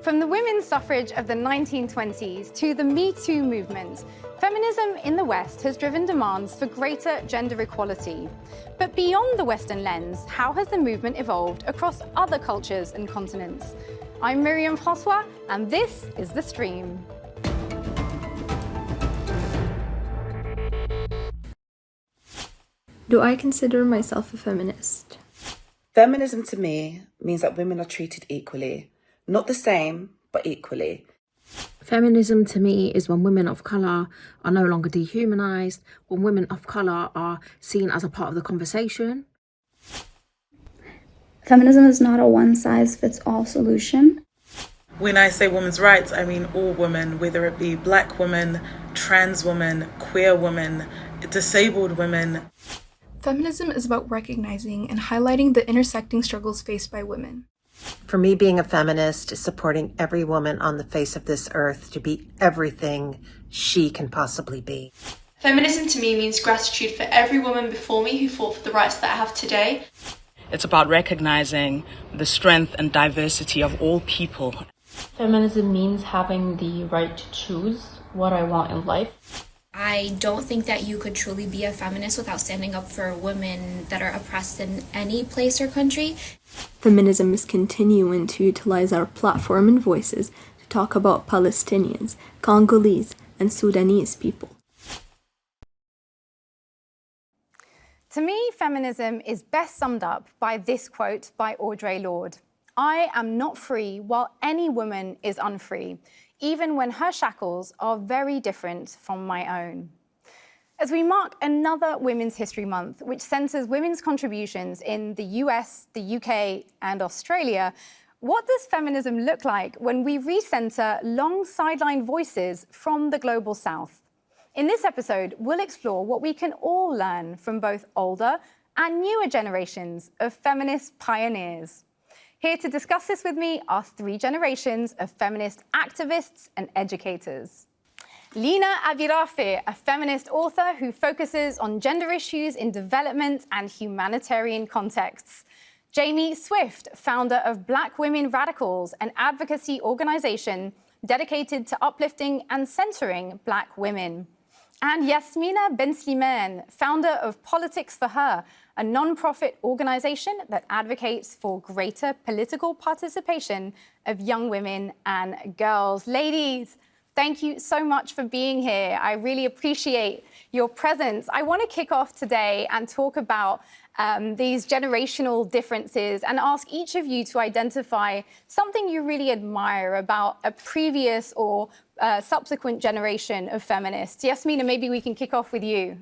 From the women's suffrage of the 1920s to the MeToo movement, feminism in the West has driven demands for greater gender equality. But beyond the Western lens, how has the movement evolved across other cultures and continents? I'm Myriam Francois, and this is The Stream. Do I consider myself a feminist? Feminism to me means that women are treated equally. Not the same, but equally. Feminism to me is when women of colour are no longer dehumanised, when women of colour are seen as a part of the conversation. Feminism is not a one-size-fits-all solution. When I say women's rights, I mean all women, whether it be black women, trans women, queer women, disabled women. Feminism is about recognizing and highlighting the intersecting struggles faced by women. For me, being a feminist is supporting every woman on the face of this earth to be everything she can possibly be. Feminism to me means gratitude for every woman before me who fought for the rights that I have today. It's about recognizing the strength and diversity of all people. Feminism means having the right to choose what I want in life. I don't think that you could truly be a feminist without standing up for women that are oppressed in any place or country. Feminism is continuing to utilize our platform and voices to talk about Palestinians, Congolese, and Sudanese people. To me, feminism is best summed up by this quote by Audre Lorde. "I am not free while any woman is unfree, even when her shackles are very different from my own." As we mark another Women's History Month, which centres women's contributions in the US, the UK, and Australia, what does feminism look like when we recentre long sideline voices from the global South? In this episode, we'll explore what we can all learn from both older and newer generations of feminist pioneers. Here to discuss this with me are three generations of feminist activists and educators. Lina Abirafeh, a feminist author who focuses on gender issues in development and humanitarian contexts. Jaimee Swift, founder of Black Women Radicals, an advocacy organization dedicated to uplifting and centering Black women. And Yasmina Benslimane, founder of Politics for Her, a non-profit organization that advocates for greater political participation of young women and girls. Ladies, thank you so much for being here. I really appreciate your presence. I want to kick off today and talk about these generational differences and ask each of you to identify something you really admire about a previous or subsequent generation of feminists. Yasmina, maybe we can kick off with you.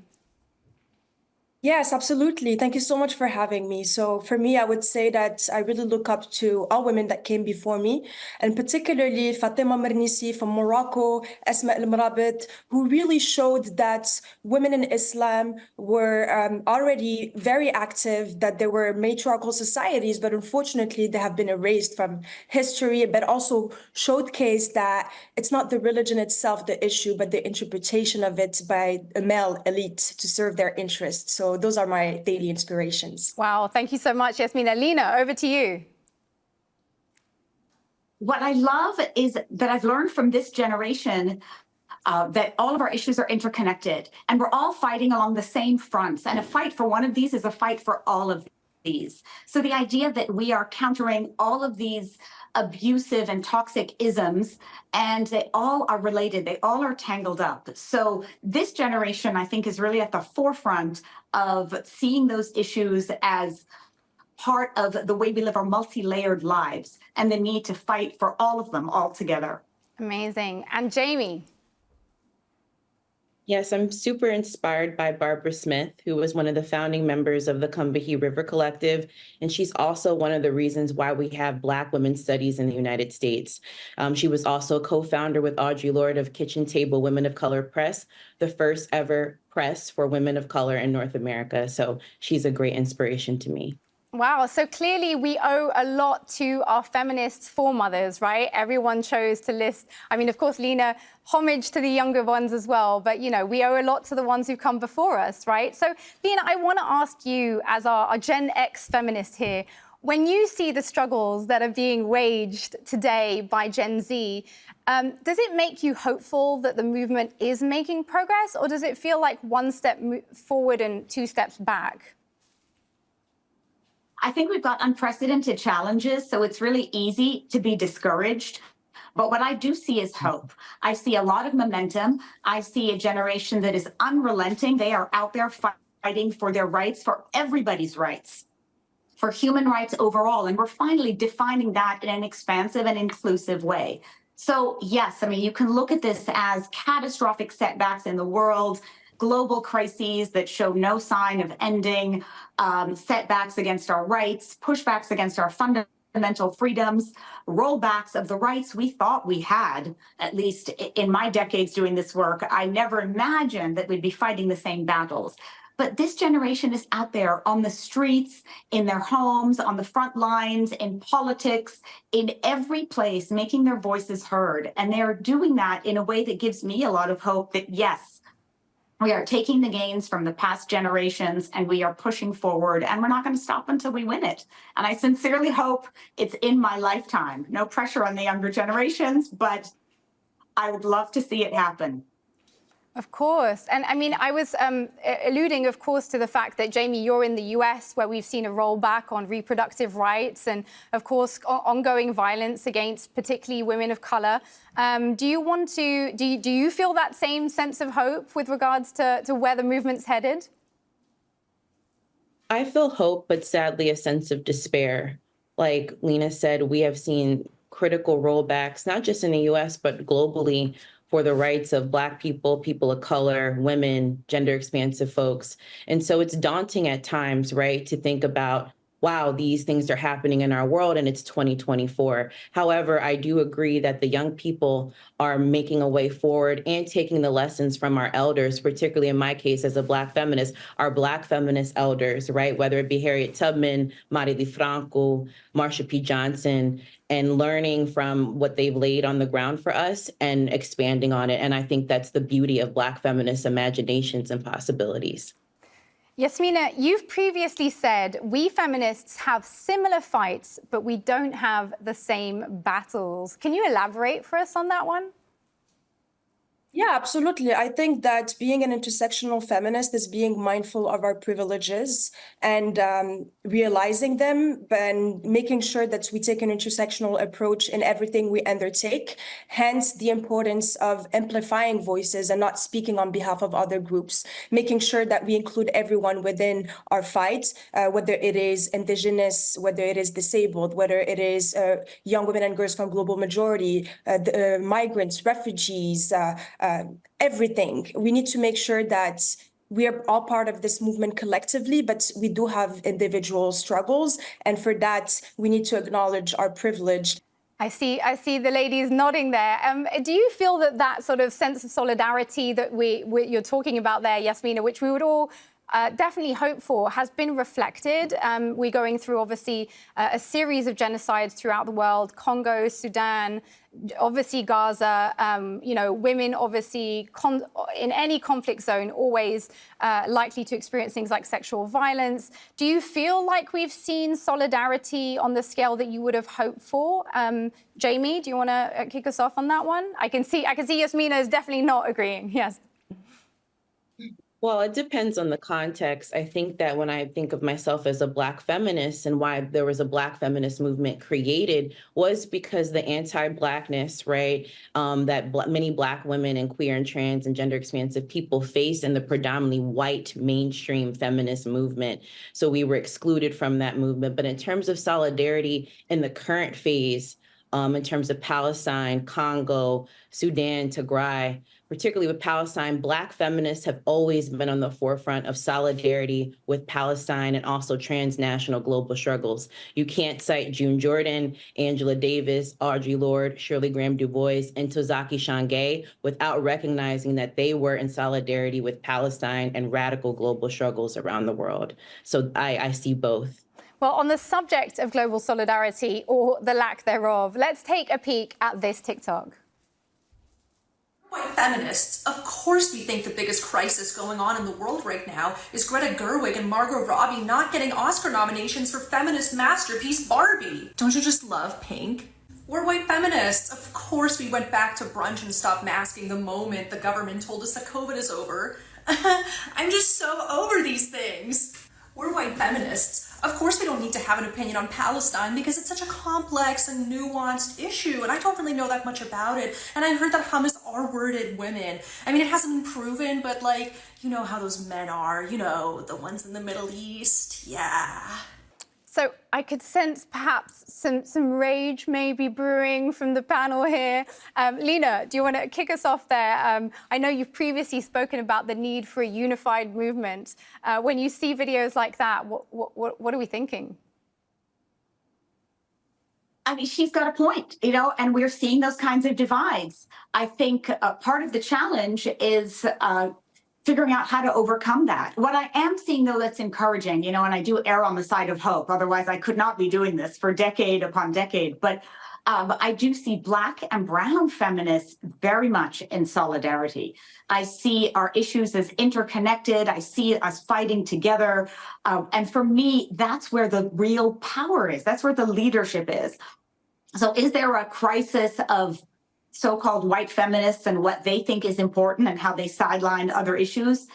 Yes, absolutely. Thank you so much for having me. So for me, I would say that I really look up to all women that came before me, and particularly Fatima Mernissi from Morocco, Esma El Mrabit, who really showed that women in Islam were already very active, that there were matriarchal societies, but unfortunately they have been erased from history, but also showcased that it's not the religion itself the issue, but the interpretation of it by a male elite to serve their interests. So those are my daily inspirations. Wow, thank you so much, Yasmina. Lina, over to you. What I love is that I've learned from this generation that all of our issues are interconnected and we're all fighting along the same fronts. And a fight for one of these is a fight for all of these. So the idea that we are countering all of these abusive and toxic isms, and they all are related, they all are tangled up. So this generation, I think, is really at the forefront of seeing those issues as part of the way we live our multi-layered lives and the need to fight for all of them all together. Amazing. And Jaimee? Yes, I'm super inspired by Barbara Smith, who was one of the founding members of the Combahee River Collective. And she's also one of the reasons why we have Black women's studies in the United States. She was also co-founder with Audre Lorde of Kitchen Table Women of Color Press, the first ever press for women of color in North America. So she's a great inspiration to me. Wow, so clearly we owe a lot to our feminist foremothers, right? Everyone chose to list, I mean, of course, Lina, homage to the younger ones as well, but, you know, we owe a lot to the ones who come before us, right? So, Lina, I want to ask you, as our Gen X feminist here, When you see the struggles that are being waged today by Gen Z, does it make you hopeful that the movement is making progress, or does it feel like one step forward and two steps back? I think we've got unprecedented challenges, so it's really easy to be discouraged. But what I do see is hope. I see a lot of momentum. I see a generation that is unrelenting. They are out there fighting for their rights, for everybody's rights, for human rights overall. And we're finally defining that in an expansive and inclusive way. So yes, I mean, you can look at this as catastrophic setbacks in the world, global crises that show no sign of ending, setbacks against our rights, pushbacks against our fundamental freedoms, rollbacks of the rights we thought we had, at least in my decades doing this work. I never imagined that we'd be fighting the same battles. But this generation is out there on the streets, in their homes, on the front lines, in politics, in every place, making their voices heard. And they are doing that in a way that gives me a lot of hope that, yes, we are taking the gains from the past generations and we are pushing forward, and we're not going to stop until we win it. And I sincerely hope it's in my lifetime. No pressure on the younger generations, but I would love to see it happen. Of course. And I mean, I was alluding, of course, to the fact that, Jaimee, you're in the US, where we've seen a rollback on reproductive rights and, of course, ongoing violence against particularly women of colour. Do you feel that same sense of hope with regards to where the movement's headed? I feel hope, but sadly a sense of despair. Like Lina said, we have seen critical rollbacks, not just in the US, but globally, for the rights of Black people, people of color, women, gender expansive folks. And so it's daunting at times, right, to think about, wow, these things are happening in our world and it's 2024. However, I do agree that the young people are making a way forward and taking the lessons from our elders, particularly in my case as a Black feminist, our Black feminist elders, right? Whether it be Harriet Tubman, Marielle Franco, Marsha P. Johnson, and learning from what they've laid on the ground for us and expanding on it. And I think that's the beauty of Black feminist imaginations and possibilities. Yasmina, you've previously said we feminists have similar fights, but we don't have the same battles. Can you elaborate for us on that one? Yeah, absolutely. I think that being an intersectional feminist is being mindful of our privileges and realizing them and making sure that we take an intersectional approach in everything we undertake. Hence, the importance of amplifying voices and not speaking on behalf of other groups, making sure that we include everyone within our fight, whether it is Indigenous, whether it is disabled, whether it is young women and girls from global majority, migrants, refugees, everything. We need to make sure that we are all part of this movement collectively, but we do have individual struggles. And for that, we need to acknowledge our privilege. I see the ladies nodding there. Do you feel that sort of sense of solidarity that you're talking about there, Yasmina, which we would all definitely hope for, has been reflected? We're going through, obviously, a series of genocides throughout the world: Congo, Sudan, obviously Gaza. Women, obviously, in any conflict zone, always likely to experience things like sexual violence. Do you feel like we've seen solidarity on the scale that you would have hoped for? Jaimee, do you want to kick us off on that one? I can see Yasmina is definitely not agreeing. Yes. Well, it depends on the context. I think that when I think of myself as a Black feminist and why there was a Black feminist movement created was because the anti-Blackness, right, that many Black women and queer and trans and gender expansive people face in the predominantly white mainstream feminist movement. So we were excluded from that movement. But in terms of solidarity in the current phase, in terms of Palestine, Congo, Sudan, Tigray, particularly with Palestine, Black feminists have always been on the forefront of solidarity with Palestine and also transnational global struggles. You can't cite June Jordan, Angela Davis, Audre Lorde, Shirley Graham Du Bois, and Tozaki Shange without recognizing that they were in solidarity with Palestine and radical global struggles around the world. So I see both. Well, on the subject of global solidarity, or the lack thereof, let's take a peek at this TikTok. White feminists, of course we think the biggest crisis going on in the world right now is Greta Gerwig and Margot Robbie not getting Oscar nominations for feminist masterpiece Barbie. Don't you just love Pink? We're white feminists. Of course we went back to brunch and stopped masking the moment the government told us that COVID is over. I'm just so over these things. We're white feminists. Of course we don't need to have an opinion on Palestine because it's such a complex and nuanced issue and I don't really know that much about it. And I heard that hummus R-worded women. I mean, it hasn't been proven, but like, you know how those men are, you know, the ones in the Middle East, yeah. So I could sense perhaps some rage maybe brewing from the panel here. Lina, do you want to kick us off there? I know you've previously spoken about the need for a unified movement. When you see videos like that, what are we thinking? I mean, she's got a point, you know, and we're seeing those kinds of divides. I think part of the challenge is figuring out how to overcome that. What I am seeing, though, that's encouraging, you know, and I do err on the side of hope. Otherwise, I could not be doing this for decade upon decade. But I do see Black and Brown feminists very much in solidarity. I see our issues as interconnected. I see us fighting together. And for me, that's where the real power is. That's where the leadership is. So is there a crisis of so-called white feminists and what they think is important and how they sideline other issues?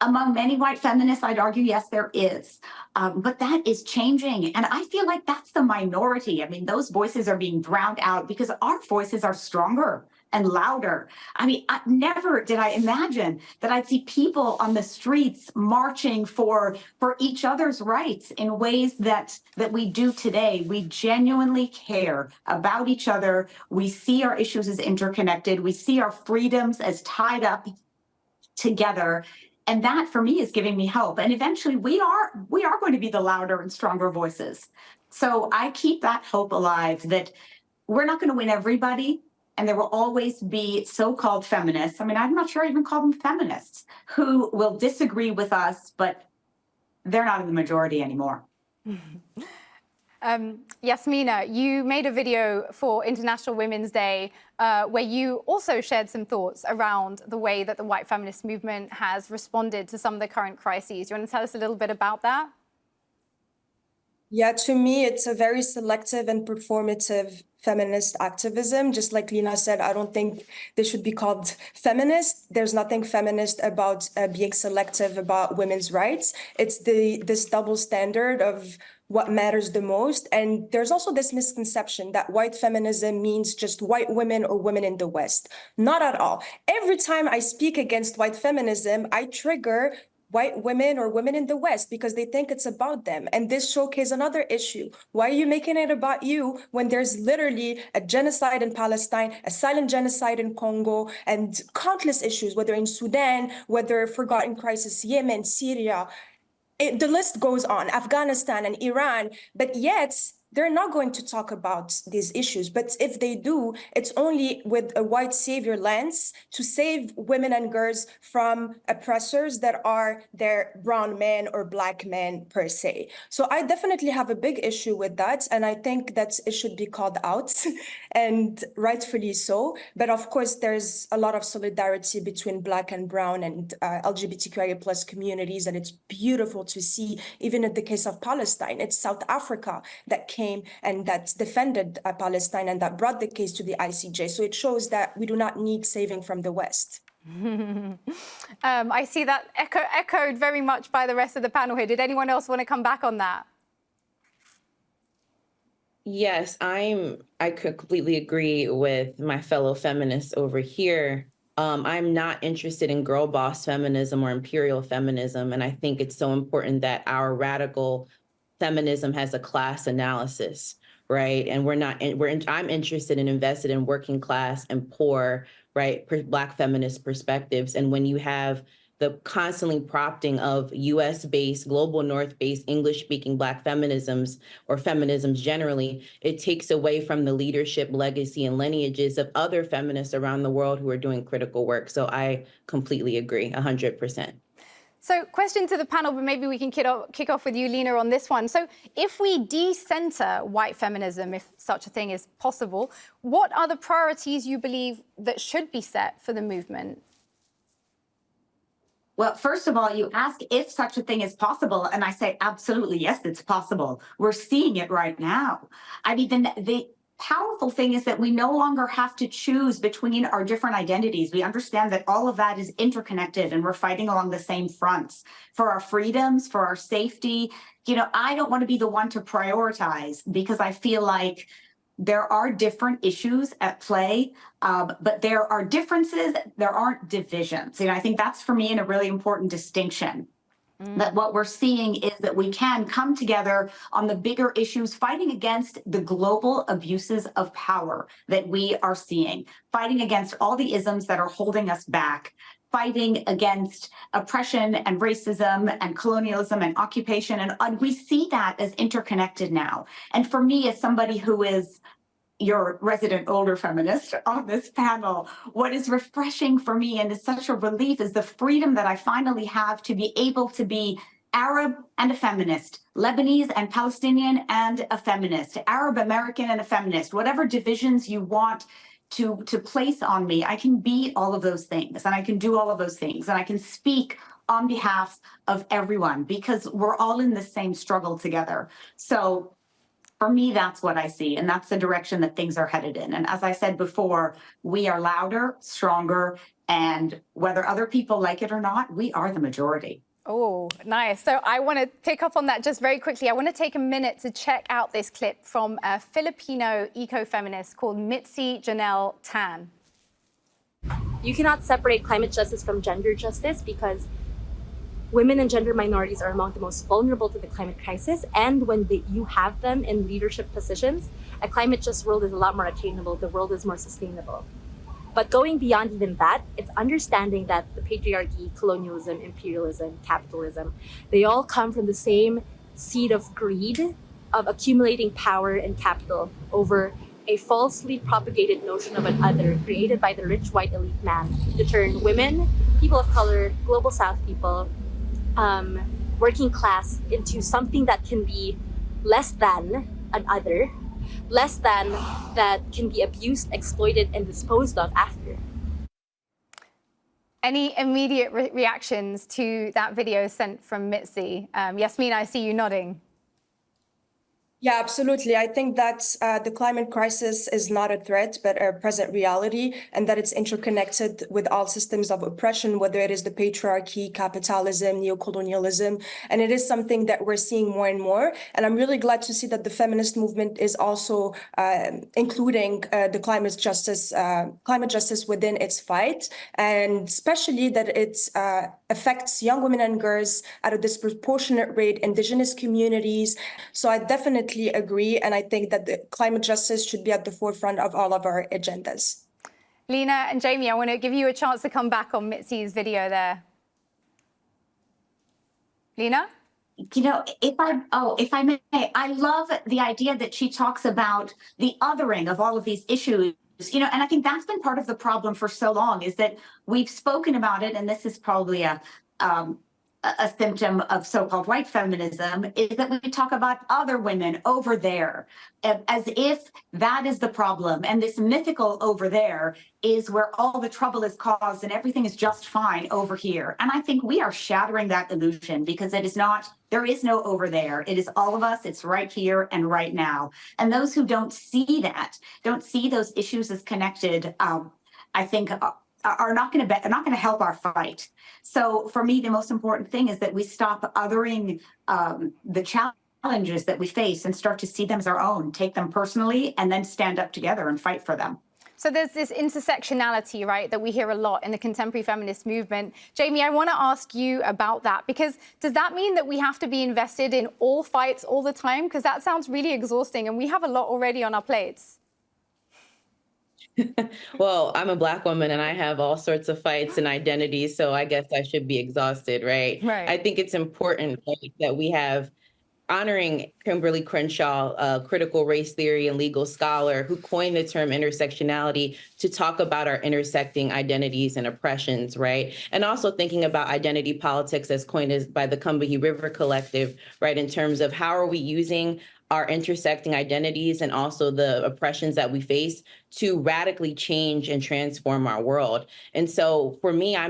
Among many white feminists, I'd argue, yes, there is. But that is changing. And I feel like that's the minority. I mean, those voices are being drowned out because our voices are stronger and louder. I mean, never did I imagine that I'd see people on the streets marching for each other's rights in ways that we do today. We genuinely care about each other. We see our issues as interconnected. We see our freedoms as tied up together. And that, for me, is giving me hope. And eventually, we are going to be the louder and stronger voices. So I keep that hope alive that we're not going to win everybody. And there will always be so-called feminists. I mean, I'm not sure I even call them feminists who will disagree with us, but they're not in the majority anymore. Yasmina, you made a video for International Women's Day where you also shared some thoughts around the way that the white feminist movement has responded to some of the current crises. Do you want to tell us a little bit about that? Yeah, to me, it's a very selective and performative feminist activism. Just like Lina said, I don't think they should be called feminist. There's nothing feminist about being selective about women's rights. It's this double standard of what matters the most. And there's also this misconception that white feminism means just white women or women in the West. Not at all. Every time I speak against white feminism, I trigger white women or women in the West because they think it's about them. And this showcases another issue. Why are you making it about you when there's literally a genocide in Palestine, a silent genocide in Congo, and countless issues, whether in Sudan, whether forgotten crisis, Yemen, Syria. The list goes on, Afghanistan and Iran, but yet they're not going to talk about these issues. But if they do, it's only with a white savior lens to save women and girls from oppressors that are their brown men or black men per se. So I definitely have a big issue with that. And I think that it should be called out and rightfully so. But of course, there's a lot of solidarity between black and brown and LGBTQIA plus communities. And it's beautiful to see, even in the case of Palestine, it's South Africa that came and that defended Palestine and that brought the case to the ICJ. So it shows that we do not need saving from the West. I see that echoed very much by the rest of the panel here. Did anyone else want to come back on that? Yes, I completely agree with my fellow feminists over here. I'm not interested in girl boss feminism or imperial feminism. And I think it's so important that our radical feminism has a class analysis, right? And I'm interested and invested in working class and poor, right, Black feminist perspectives. And when you have the constantly prompting of US-based, global North-based, English-speaking Black feminisms or feminisms generally, it takes away from the leadership, legacy, and lineages of other feminists around the world who are doing critical work. So I completely agree, 100%. So question to the panel, but maybe we can kick off with you, Lina, on this one. So if we de-center white feminism, if such a thing is possible, what are the priorities you believe that should be set for the movement? Well, first of all, you ask if such a thing is possible, and I say absolutely, yes, it's possible. We're seeing it right now. I mean, the powerful thing is that we no longer have to choose between our different identities. We understand that all of that is interconnected and we're fighting along the same fronts for our freedoms, for our safety. You know, I don't want to be the one to prioritize because I feel like there are different issues at play, but there are differences, there aren't divisions. And I think that's for me a really important distinction. That what we're seeing is that we can come together on the bigger issues, fighting against the global abuses of power that we are seeing, fighting against all the isms that are holding us back, fighting against oppression and racism and colonialism and occupation. And we see that as interconnected now. And for me, as somebody who is your resident older feminist on this panel, what is refreshing for me and is such a relief is the freedom that I finally have to be able to be Arab and a feminist, Lebanese and Palestinian and a feminist, Arab American and a feminist, whatever divisions you want to place on me, I can be all of those things and I can do all of those things and I can speak on behalf of everyone because we're all in the same struggle together. So for me, that's what I see, and that's the direction that things are headed in. And as I said before, we are louder, stronger, and whether other people like it or not, we are the majority. Oh, nice. So I want to pick up on that just very quickly. I want to take a minute to check out this clip from a Filipino eco-feminist called Mitzi Janelle Tan. You cannot separate climate justice from gender justice because women and gender minorities are among the most vulnerable to the climate crisis, and when you have them in leadership positions, a climate just world is a lot more attainable, the world is more sustainable. But going beyond even that, it's understanding that the patriarchy, colonialism, imperialism, capitalism, they all come from the same seed of greed, of accumulating power and capital over a falsely propagated notion of an other created by the rich white elite man to turn women, people of color, global South people, working class into something that can be less than an other, less than that can be abused, exploited, and disposed of after. Any immediate reactions to that video sent from Mitzi? Yasmina, I see you nodding. Yeah, absolutely. I think that the climate crisis is not a threat, but a present reality, and that it's interconnected with all systems of oppression, whether it is the patriarchy, capitalism, neocolonialism, and it is something that we're seeing more and more. And I'm really glad to see that the feminist movement is also including the climate justice within its fight, and especially that it affects young women and girls at a disproportionate rate, indigenous communities. So I definitely agree, and I think that the climate justice should be at the forefront of all of our agendas. Lina and Jaimee, I want to give you a chance to come back on Mitzi's video there. Lina? You know, if I may, I love the idea that she talks about the othering of all of these issues. You know, and I think that's been part of the problem for so long is that we've spoken about it, and this is probably a symptom of so-called white feminism, is that we talk about other women over there as if that is the problem. And this mythical over there is where all the trouble is caused and everything is just fine over here. And I think we are shattering that illusion because it is not, there is no over there. It is all of us. It's right here and right now. And those who don't see that, don't see those issues as connected, I think are not going to help our fight. So for me, the most important thing is that we stop othering the challenges that we face and start to see them as our own, take them personally, and then stand up together and fight for them. So there's this intersectionality, right, that we hear a lot in the contemporary feminist movement. Jaimee, I want to ask you about that, because does that mean that we have to be invested in all fights all the time? Because that sounds really exhausting, and we have a lot already on our plates. Well, I'm a Black woman and I have all sorts of fights and identities, so I guess I should be exhausted, right? Right. I think it's important that we have honoring Kimberly Crenshaw, a critical race theory and legal scholar who coined the term intersectionality to talk about our intersecting identities and oppressions, right? And also thinking about identity politics as coined by the Combahee River Collective, right? In terms of how are we using our intersecting identities and also the oppressions that we face to radically change and transform our world. And so for me, I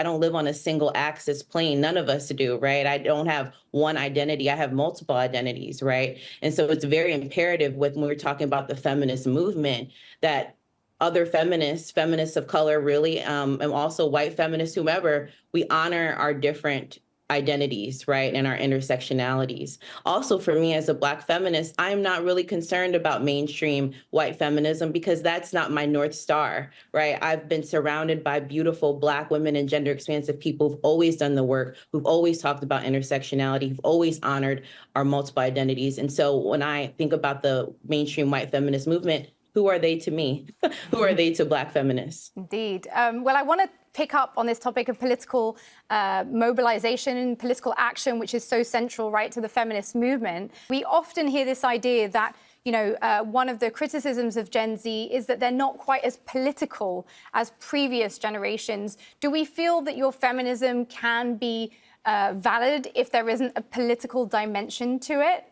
don't live on a single axis plane. None of us do, right? I don't have one identity. I have multiple identities, right? And so it's very imperative when we're talking about the feminist movement that other feminists of color really, and also white feminists, whomever, we honor our different identities, right, and our intersectionalities. Also, for me as a Black feminist, I'm not really concerned about mainstream white feminism because that's not my North Star, right? I've been surrounded by beautiful Black women and gender expansive people who've always done the work, who've always talked about intersectionality, who've always honored our multiple identities. And so when I think about the mainstream white feminist movement, who are they to me? Who are they to Black feminists? Indeed. Well, I want to pick up on this topic of political mobilization and political action, which is so central, right, to the feminist movement. We often hear this idea that, you know, one of the criticisms of Gen Z is that they're not quite as political as previous generations. Do we feel that your feminism can be valid if there isn't a political dimension to it?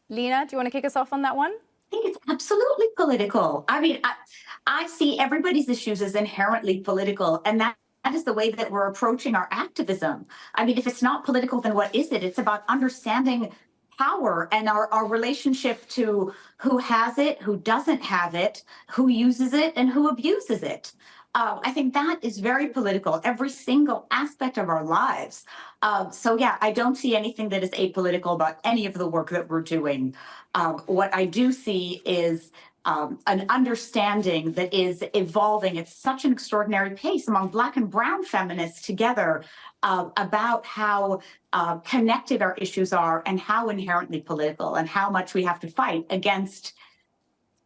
Lina, do you want to kick us off on that one? I think it's absolutely political. I mean, I see everybody's issues as inherently political, and that is the way that we're approaching our activism. I mean, if it's not political, then what is it? It's about understanding power and our relationship to who has it, who doesn't have it, who uses it, and who abuses it. I think that is very political, every single aspect of our lives. So yeah, I don't see anything that is apolitical about any of the work that we're doing. What I do see is an understanding that is evolving at such an extraordinary pace among Black and Brown feminists together about how connected our issues are and how inherently political and how much we have to fight against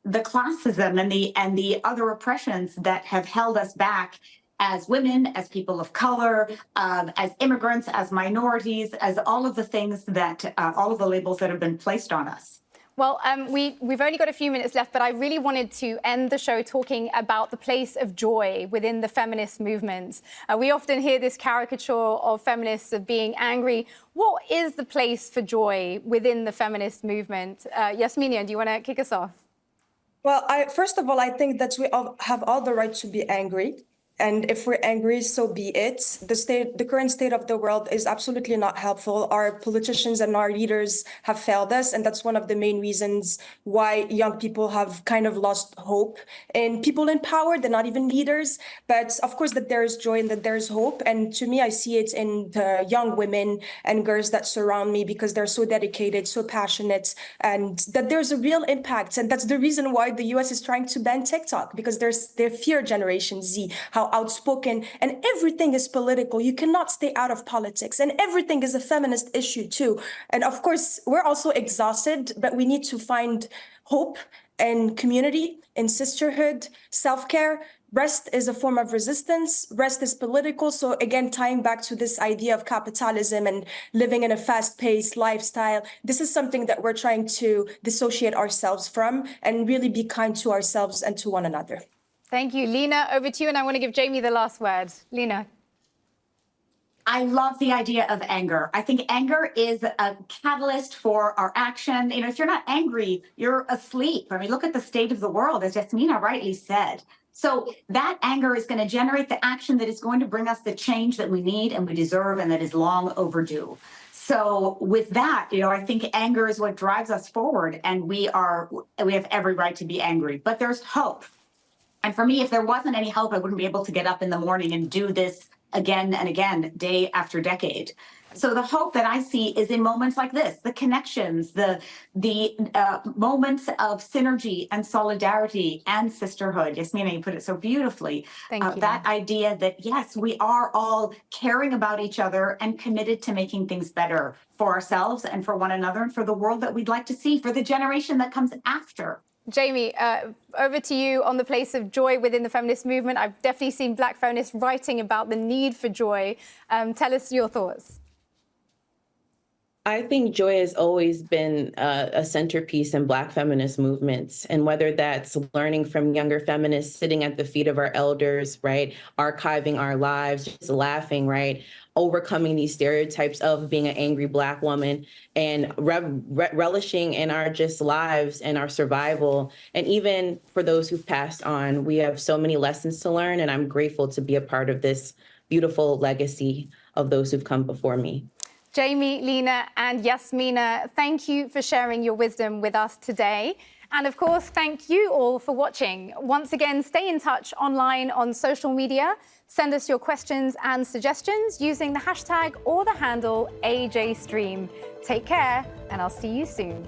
the classism and the other oppressions that have held us back as women, as people of color, as immigrants, as minorities, as all of the things that, all of the labels that have been placed on us. Well, we've only got a few minutes left, but I really wanted to end the show talking about the place of joy within the feminist movement. We often hear this caricature of feminists of being angry. What is the place for joy within the feminist movement? Yasmina, do you want to kick us off? Well, first of all, I think that we all have all the right to be angry. And if we're angry, so be it. The current state of the world is absolutely not helpful. Our politicians and our leaders have failed us. And that's one of the main reasons why young people have kind of lost hope in people in power. They're not even leaders. But of course, that there is joy and that there is hope. And to me, I see it in the young women and girls that surround me because they're so dedicated, so passionate, and that there's a real impact. And that's the reason why the US is trying to ban TikTok, because they're fear Generation Z, how outspoken, and everything is political. You cannot stay out of politics, and everything is a feminist issue too. And of course, we're also exhausted, but we need to find hope and community in sisterhood, self-care. Rest is a form of resistance. Rest is political. So again, tying back to this idea of capitalism and living in a fast-paced lifestyle, this is something that we're trying to dissociate ourselves from and really be kind to ourselves and to one another. Thank you. Lina, over to you, and I want to give Jaimee the last word. Lina. I love the idea of anger. I think anger is a catalyst for our action. You know, if you're not angry, you're asleep. I mean, look at the state of the world, as Yasmina rightly said. So that anger is going to generate the action that is going to bring us the change that we need and we deserve and that is long overdue. So with that, you know, I think anger is what drives us forward, and we have every right to be angry. But there's hope. And for me, if there wasn't any hope, I wouldn't be able to get up in the morning and do this again and again, day after decade. So the hope that I see is in moments like this, the connections, the moments of synergy and solidarity and sisterhood. Yasmina, you put it so beautifully. Thank you. That idea that, yes, we are all caring about each other and committed to making things better for ourselves and for one another and for the world that we'd like to see for the generation that comes after. Jaimee, over to you on the place of joy within the feminist movement. I've definitely seen Black feminists writing about the need for joy. Tell us your thoughts. I think joy has always been a centerpiece in Black feminist movements. And whether that's learning from younger feminists, sitting at the feet of our elders, right? Archiving our lives, just laughing, right? Overcoming these stereotypes of being an angry Black woman and relishing in our just lives and our survival. And even for those who've passed on, we have so many lessons to learn. And I'm grateful to be a part of this beautiful legacy of those who've come before me. Jaimee, Lina, and Yasmina, thank you for sharing your wisdom with us today. And of course, thank you all for watching. Once again, stay in touch online on social media. Send us your questions and suggestions using the hashtag or the handle AJStream. Take care, and I'll see you soon.